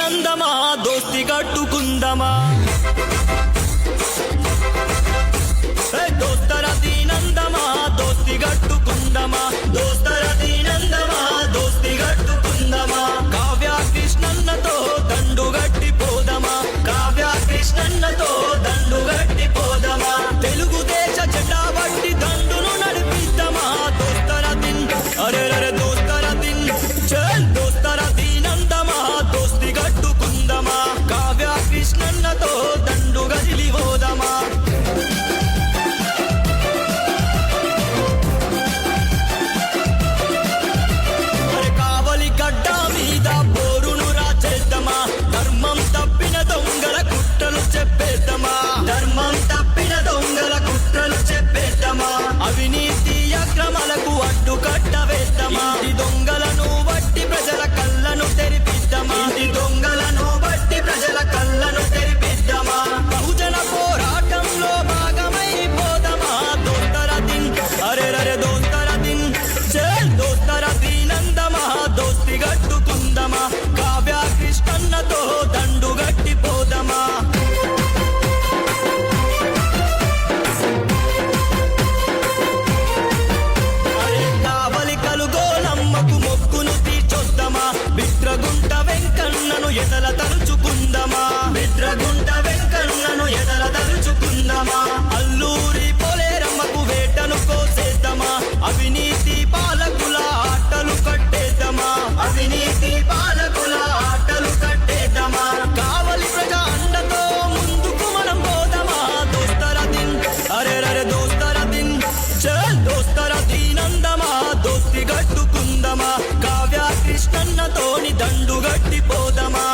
దీనందమా దోస్తి కట్టుకుందమా దోస్తర దీనందమా దోస్తి కట్టుకుందమా దోస్తర దీనందమా దోస్తి కట్టుకుందమా కావ్య కృష్ణన్నతో దండు గట్టి పోదమా కావ్య కృష్ణన్నతో దండు గట్టి పోదమా తెలుగుదేశ జెండా బట్టి దండును నడిపిద్దామా దోస్తర దిన్ అరే అరే దోస్తర దిన్ చల్ దోస్తర దీనందమా దోస్తి కట్టుకుందమా కావ్య కృష్ణన్నతో దండు గదిలి పోదమా గడ్డ మీద పోరును రాచేద్దామా ధర్మం తప్పిన దొంగల కుట్రలు చెప్పేద్దామా ధర్మం తప్పిన దొంగల కుట్రలు చెప్పేద్దామా అవినీతి అక్రమాలకు అడ్డు కట్టవేద్దామా ఈ దొంగలను బట్టి ప్రజల కళ్ళను తెరిపిద్దామా ఈ దొంగలను బట్టి ప్రజల కళ్ళను తెరిపిద్దామా బహుజన పోరాటంలో భాగమైపోదామా దోస్తర దిన్ అరే అరే దోస్తర దిన్ చల్ దోస్తర దీనందమా దోస్తి గట్టుకుందమా కావ్య కృష్ణన్నతో దండు గట్టి పోదమా కావలి కలుగోలమ్మకు మొక్కును తీర్చొద్దమా బిట్రగుంట వెంకన్నను ఎదల తలుచుకుందమా బిట్రగుంట వెంకన్నను ఎదల తలుచుకుందమా అల్లూరి పోలేరమ్మకు వేటను కోసేద్దామా అవినీతి పాలకుల ఆటలు కట్టేద్దామా అవినీతి పాలకుల ఆటలు కట్టేద్దామా కావలి ప్రజా అండతో ముందుకు మనం పోదామా దోస్తర దిన్ అరే అరే దోస్తర దిన్ చల్ దోస్తర దీనందమా దోస్తి గట్టుకుందమా కావ్య కృష్ణన్నతోని దండు గట్టి పోదమా